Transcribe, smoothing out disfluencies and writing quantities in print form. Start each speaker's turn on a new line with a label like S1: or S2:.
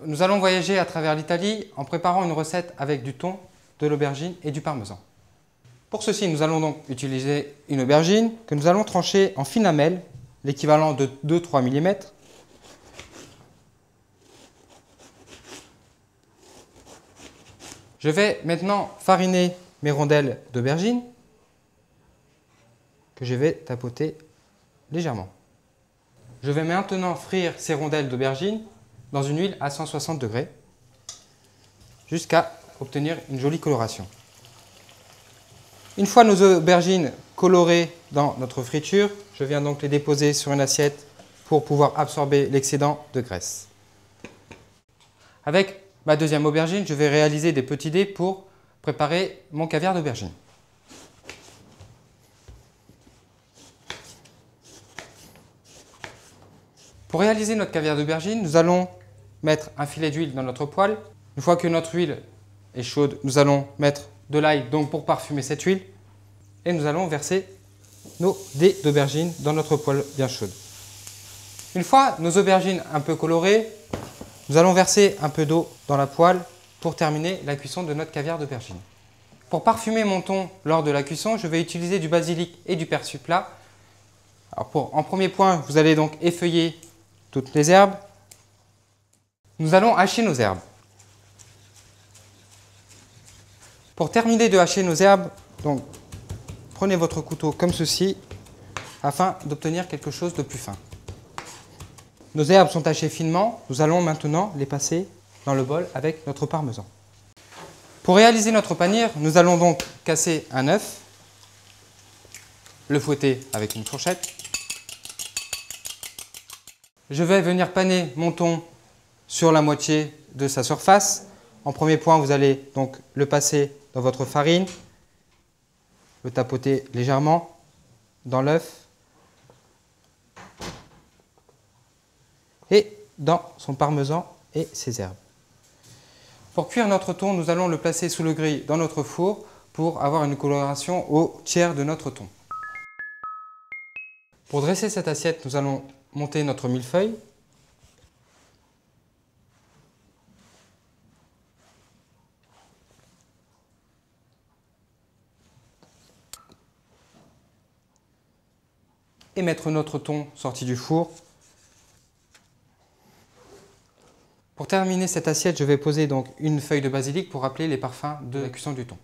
S1: Nous allons voyager à travers l'Italie en préparant une recette avec du thon, de l'aubergine et du parmesan. Pour ceci, nous allons donc utiliser une aubergine que nous allons trancher en fines lamelles, l'équivalent de 2-3 mm. Je vais maintenant fariner mes rondelles d'aubergine que je vais tapoter légèrement. Je vais maintenant frire ces rondelles d'aubergine dans une huile à 160 degrés jusqu'à obtenir une jolie coloration. Une fois nos aubergines colorées dans notre friture, je viens donc les déposer sur une assiette pour pouvoir absorber l'excédent de graisse. Avec ma deuxième aubergine, je vais réaliser des petits dés pour préparer mon caviar d'aubergine. Pour réaliser notre caviar d'aubergine, nous allons mettre un filet d'huile dans notre poêle. Une fois que notre huile est chaude, nous allons mettre de l'ail donc pour parfumer cette huile. Et nous allons verser nos dés d'aubergine dans notre poêle bien chaude. Une fois nos aubergines un peu colorées, nous allons verser un peu d'eau dans la poêle pour terminer la cuisson de notre caviar d'aubergine. Pour parfumer mon thon lors de la cuisson, je vais utiliser du basilic et du persil plat. Alors en premier point, vous allez donc effeuiller toutes les herbes. Nous allons hacher nos herbes. Pour terminer de hacher nos herbes, donc, prenez votre couteau comme ceci afin d'obtenir quelque chose de plus fin. Nos herbes sont hachées finement, nous allons maintenant les passer dans le bol avec notre parmesan. Pour réaliser notre panir, nous allons donc casser un œuf, le fouetter avec une fourchette. Je vais venir paner mon thon sur la moitié de sa surface. En premier point, vous allez donc le passer dans votre farine, le tapoter légèrement dans l'œuf et dans son parmesan et ses herbes. Pour cuire notre thon, nous allons le placer sous le grill dans notre four pour avoir une coloration au tiers de notre thon. Pour dresser cette assiette, nous allons monter notre millefeuille. Et mettre notre thon sorti du four. Pour terminer cette assiette, je vais poser donc une feuille de basilic pour rappeler les parfums de la cuisson du thon.